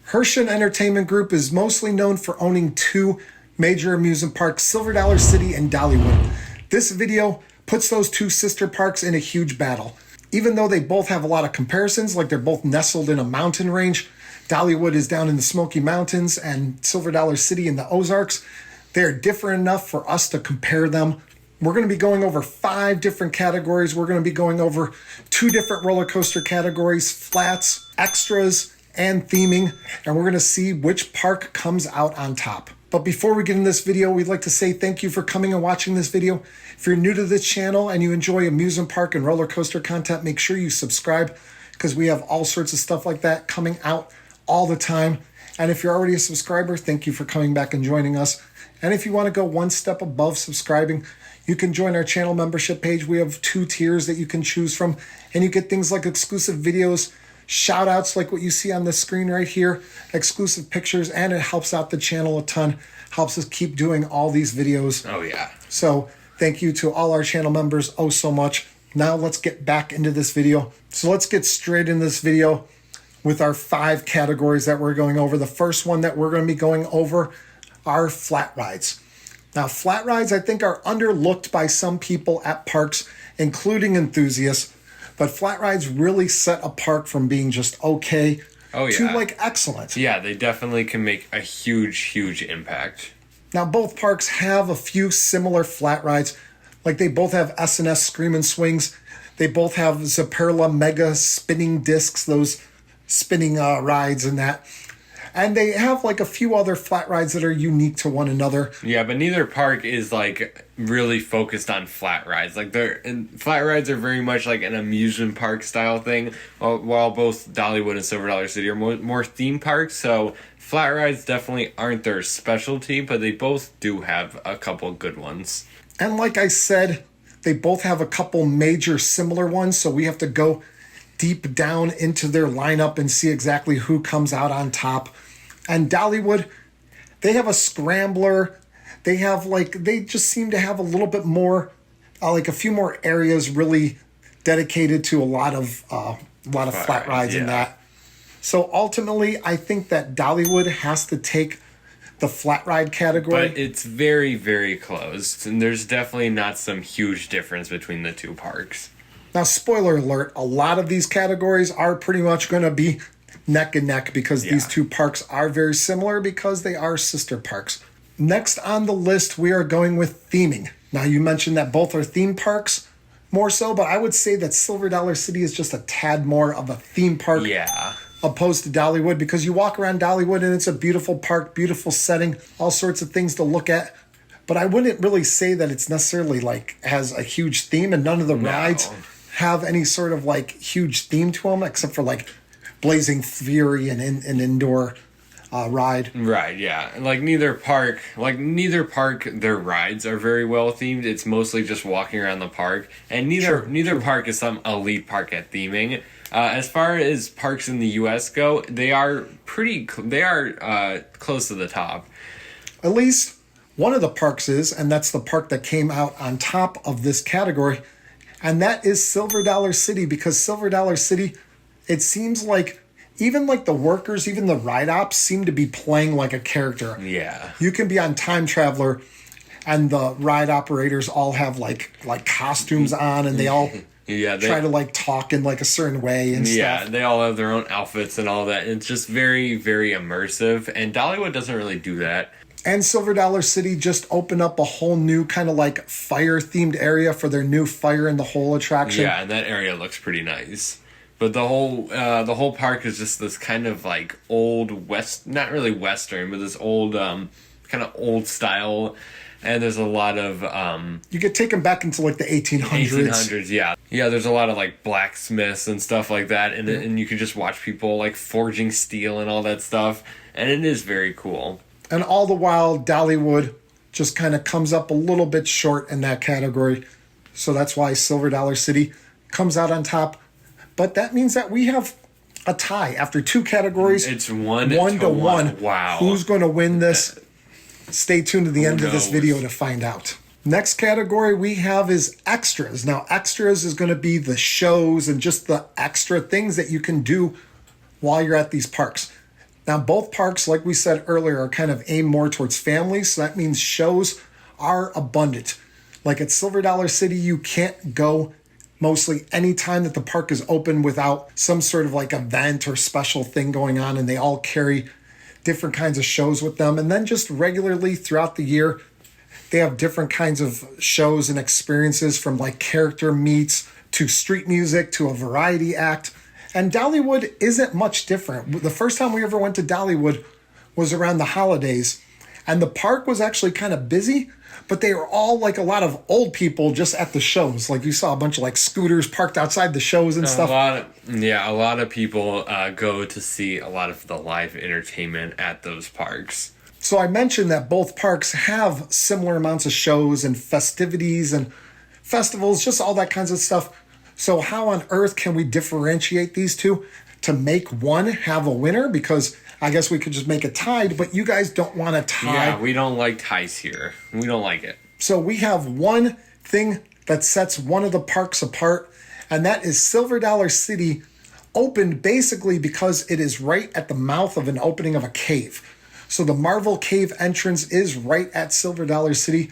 Herschend Entertainment Group is mostly known for owning two major amusement parks, Silver Dollar City and Dollywood. This video puts those two sister parks in a huge battle. Even though they both have a lot of comparisons, like they're both nestled in a mountain range, Dollywood is down in the Smoky Mountains and Silver Dollar City in the Ozarks, they're different enough for us to compare them. We're going to be going over 5 different categories. We're going to be going over 2 different roller coaster categories, flats, extras, and theming, and we're going to see which park comes out on top. But before we get in this video, we'd like to say thank you for coming and watching this video. If you're new to this channel and you enjoy amusement park and roller coaster content, make sure you subscribe because we have all sorts of stuff like that coming out all the time. And if you're already a subscriber, thank you for coming back and joining us. And if you want to go one step above subscribing, you can join our channel membership page. We have 2 tiers that you can choose from, and you get things like exclusive videos, shout outs like what you see on the screen right here, exclusive pictures, and it helps out the channel a ton, helps us keep doing all these videos. Oh yeah. So thank you to all our channel members oh so much. Now let's get back into this video. So let's get straight into this video with our 5 categories that we're going over. The first one that we're going to be going over are flat rides. Now, flat rides, I think, are underlooked by some people at parks, including enthusiasts, but flat rides really set a park from being just okay to, like, excellent. Yeah, they definitely can make a huge impact. Now, both parks have a few similar flat rides. Like, they both have S&S Screamin' Swings. They both have Zaperla Mega spinning discs, those spinning rides and that. And they have like a few other flat rides that are unique to one another. Yeah, but neither park is like really focused on flat rides. Like flat rides are very much like an amusement park style thing, while both Dollywood and Silver Dollar City are more theme parks. So flat rides definitely aren't their specialty, but they both do have a couple good ones. And like I said, they both have a couple major similar ones, so we have to go deep down into their lineup and see exactly who comes out on top. And Dollywood, they have a scrambler. They just seem to have a little bit more, like a few more areas really dedicated to a lot of flat rides and that. So ultimately, I think that Dollywood has to take the flat ride category. But it's very close, and there's definitely not some huge difference between the 2 parks. Now, spoiler alert, a lot of these categories are pretty much going to be neck and neck because these 2 parks are very similar because they are sister parks. Next on the list, we are going with theming. Now, you mentioned that both are theme parks more so, but I would say that Silver Dollar City is just a tad more of a theme park opposed to Dollywood, because you walk around Dollywood and it's a beautiful park, beautiful setting, all sorts of things to look at. But I wouldn't really say that it's necessarily like has a huge theme, and none of the rides have any sort of like huge theme to them except for like Blazing Fury and an indoor ride. Right, yeah. Like neither park, their rides are very well themed. It's mostly just walking around the park, and neither park is some elite park at theming. As far as parks in the U.S. go, they are close to the top. At least one of the parks is, and that's the park that came out on top of this category. And that is Silver Dollar City, because Silver Dollar City, it seems like even like the workers, even the ride ops seem to be playing like a character. Yeah. You can be on Time Traveler and the ride operators all have like costumes on, and they all try to like talk in like a certain way and stuff. Yeah, they all have their own outfits and all that. It's just very immersive, and Dollywood doesn't really do that. And Silver Dollar City just opened up a whole new kind of like fire-themed area for their new Fire in the Hole attraction. Yeah, and that area looks pretty nice. But the whole park is just this kind of like old not really Western, but this old kind of old style. And there's a lot of you get taken back into like the 1800s. Yeah. There's a lot of like blacksmiths and stuff like that, and you can just watch people like forging steel and all that stuff, and it is very cool. And all the while, Dollywood just kind of comes up a little bit short in that category. So that's why Silver Dollar City comes out on top. But that means that we have a tie after 2 categories. It's one to one. Wow. Who's going to win this? Stay tuned to the end of this video to find out. Next category we have is extras. Now, extras is going to be the shows and just the extra things that you can do while you're at these parks. Now, both parks, like we said earlier, are kind of aimed more towards families. So that means shows are abundant. Like at Silver Dollar City, you can't go mostly any time that the park is open without some sort of like event or special thing going on. And they all carry different kinds of shows with them. And then just regularly throughout the year, they have different kinds of shows and experiences, from like character meets to street music to a variety act. And Dollywood isn't much different. The first time we ever went to Dollywood was around the holidays, and the park was actually kind of busy, but they were all like a lot of old people just at the shows. Like you saw a bunch of like scooters parked outside the shows and stuff. A lot of people go to see a lot of the live entertainment at those parks. So I mentioned that both parks have similar amounts of shows and festivities and festivals, just all that kinds of stuff. So how on earth can we differentiate these two to make one have a winner? Because I guess we could just make it tied, but you guys don't want to tie. Yeah, we don't like ties here. We don't like it. So we have one thing that sets one of the parks apart, and that is Silver Dollar City opened basically because it is right at the mouth of an opening of a cave. So the Marvel Cave entrance is right at Silver Dollar City,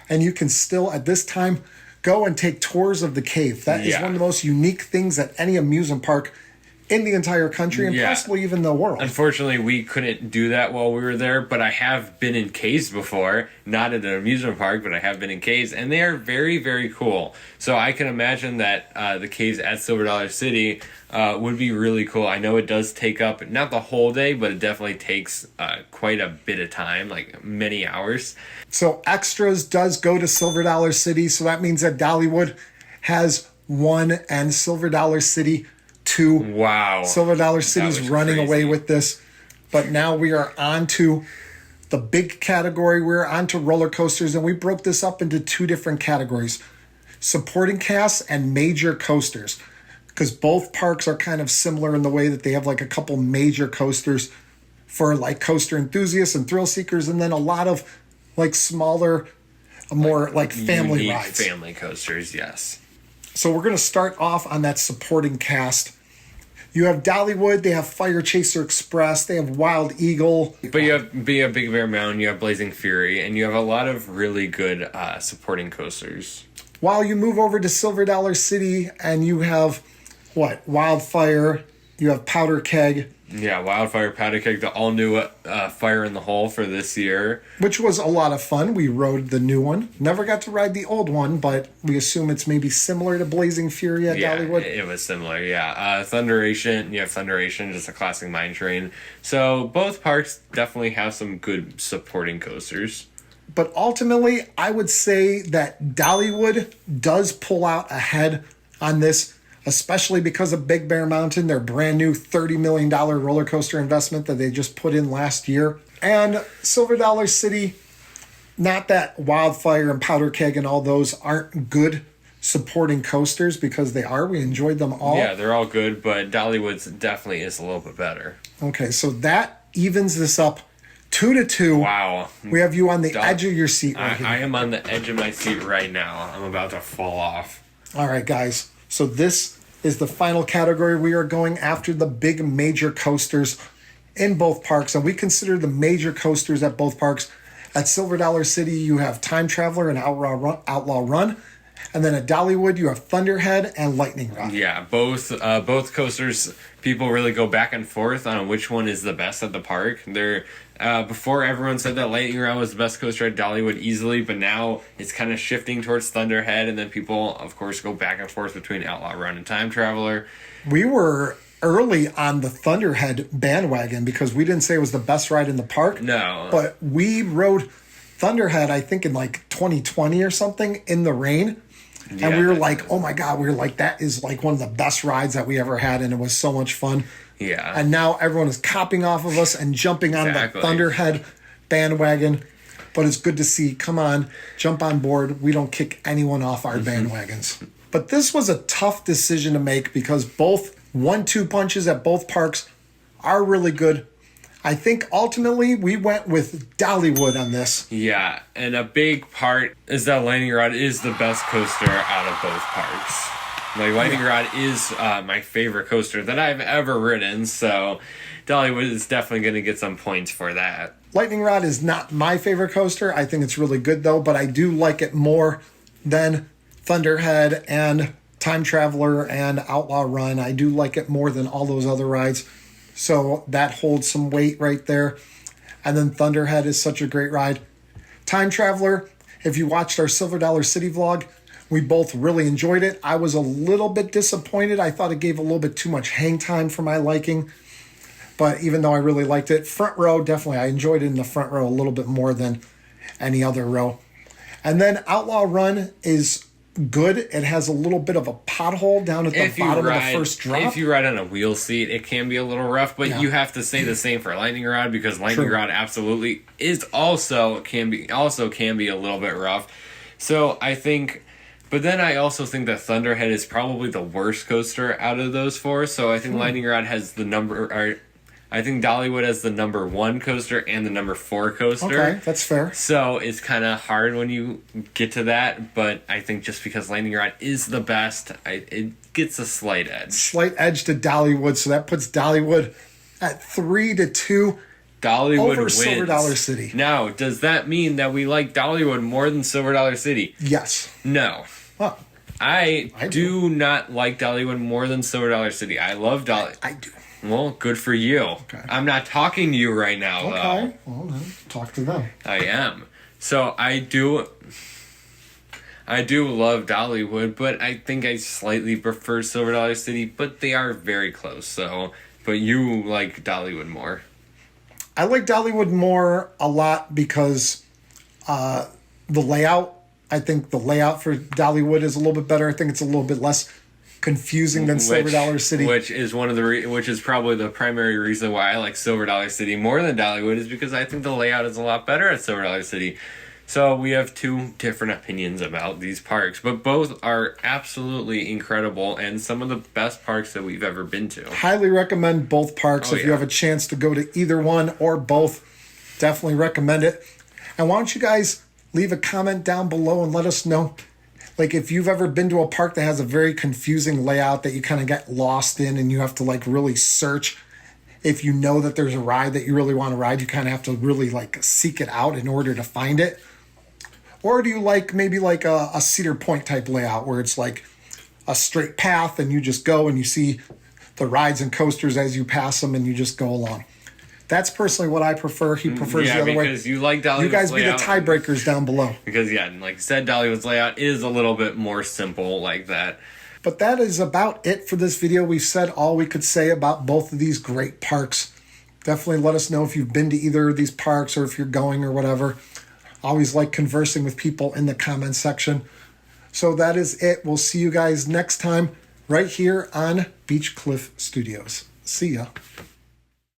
and you can still at this time go and take tours of the cave. That is one of the most unique things at any amusement park in the entire country and possibly even the world. Unfortunately, we couldn't do that while we were there, but I have been in caves before. Not at an amusement park, but I have been in caves, and they are very, very cool. So I can imagine that the caves at Silver Dollar City would be really cool. I know it does take up, not the whole day, but it definitely takes quite a bit of time, like many hours. So extras does go to Silver Dollar City, so that means that Dollywood has 1 and Silver Dollar City 2. Wow. Silver Dollar City's running crazy. away with this. But now we are on to the big category. We're on to roller coasters, and we broke this up into 2 different categories: supporting casts and major coasters. Because both parks are kind of similar in the way that they have like a couple major coasters for like coaster enthusiasts and thrill seekers, and then a lot of like smaller, more like family unique rides. Family coasters, yes. So we're going to start off on that supporting cast. You have Dollywood, they have Fire Chaser Express, they have Wild Eagle. But you have Big Bear Mountain, you have Blazing Fury, and you have a lot of really good supporting coasters. While you move over to Silver Dollar City and you have, Wildfire, you have Powder Keg. Yeah, Wildfire, Powder Keg, the all-new Fire in the Hole for this year. Which was a lot of fun. We rode the new one. Never got to ride the old one, but we assume it's maybe similar to Blazing Fury at Dollywood. It was similar, yeah. Thunderation, you have Thunderation, just a classic mine train. So both parks definitely have some good supporting coasters. But ultimately, I would say that Dollywood does pull out ahead on this, especially because of Big Bear Mountain, their brand new $30 million roller coaster investment that they just put in last year. And Silver Dollar City, not that Wildfire and Powder Keg and all those aren't good supporting coasters, because they are. We enjoyed them all. Yeah, they're all good, but Dollywood's definitely is a little bit better. Okay, so that evens this up 2-2. Wow. We have you on the edge of your seat right here. I am on the edge of my seat right now. I'm about to fall off. All right, guys. So this is the final category. We are going after the big major coasters in both parks, and we consider the major coasters at both parks. At Silver Dollar City, you have Time Traveler and Outlaw Run. And then at Dollywood, you have Thunderhead and Lightning Rod. Yeah, both coasters, people really go back and forth on which one is the best at the park. They're before, everyone said that Lightning Rod was the best coaster at Dollywood easily, but now it's kind of shifting towards Thunderhead, and then people, of course, go back and forth between Outlaw Run and Time Traveler. We were early on the Thunderhead bandwagon because we didn't say it was the best ride in the park. No. But we rode Thunderhead, I think, in like 2020 or something in the rain. And we were like, oh my God, we were like, that is like one of the best rides that we ever had, and it was so much fun. Yeah. And now everyone is copying off of us and jumping on the Thunderhead bandwagon. But it's good to see. Come on, jump on board. We don't kick anyone off our bandwagons. But this was a tough decision to make because both 1-2 punches at both parks are really good. I think ultimately we went with Dollywood on this. Yeah, and a big part is that Lightning Rod is the best coaster out of both parks. Like, Lightning Rod is my favorite coaster that I've ever ridden, so Dollywood is definitely going to get some points for that. Lightning Rod is not my favorite coaster. I think it's really good though, but I do like it more than Thunderhead and Time Traveler and Outlaw Run. I do like it more than all those other rides. So that holds some weight right there. And then Thunderhead is such a great ride. Time Traveler, if you watched our Silver Dollar City vlog, we both really enjoyed it. I was a little bit disappointed. I thought it gave a little bit too much hang time for my liking. But even though I really liked it, front row, definitely, I enjoyed it in the front row a little bit more than any other row. And then Outlaw Run is good. It has a little bit of a pothole down at the bottom of the first drop. If you ride on a wheel seat, it can be a little rough, but you have to say the same for Lightning Rod, because Lightning Rod absolutely is can be a little bit rough. So I think, but then I also think that Thunderhead is probably the worst coaster out of those four. So I think Lightning Rod has the number, or I think Dollywood has the number 1 coaster and the number 4 coaster. Okay, that's fair. So it's kind of hard when you get to that, but I think just because Lightning Rod is the best, it gets a slight edge. Slight edge to Dollywood, so that puts Dollywood at 3-2 Dollywood over wins. Silver Dollar City. Now, does that mean that we like Dollywood more than Silver Dollar City? Yes. No. Well, I do not like Dollywood more than Silver Dollar City. I love Dollywood. I do. Well, good for you. Okay. I'm not talking to you right now, though. Okay. Well, then talk to them. I am. So I do love Dollywood, but I think I slightly prefer Silver Dollar City, but they are very close. So, but you like Dollywood more. I like Dollywood more a lot because the layout. I think the layout for Dollywood is a little bit better. I think it's a little bit less confusing than Silver Dollar City, which is which is probably the primary reason why I like Silver Dollar City more than Dollywood, is because I think the layout is a lot better at Silver Dollar City. So we have two different opinions about these parks, but both are absolutely incredible and some of the best parks that we've ever been to. Highly recommend both parks. If you have a chance to go to either one or both, definitely recommend it. And why don't you guys leave a comment down below and let us know, like, if you've ever been to a park that has a very confusing layout that you kind of get lost in and you have to like really search. If you know that there's a ride that you really want to ride, you kind of have to really like seek it out in order to find it. Or do you like maybe like a Cedar Point type layout where it's like a straight path and you just go and you see the rides and coasters as you pass them and you just go along? That's personally what I prefer. He prefers the other way. Because you like Dollywood's You guys be the layout. tiebreakers down below. Because, like I said, Dollywood's layout is a little bit more simple like that. But that is about it for this video. We've said all we could say about both of these great parks. Definitely let us know if you've been to either of these parks or if you're going or whatever. Always like conversing with people in the comment section. So that is it. We'll see you guys next time right here on Beach Cliff Studios. See ya.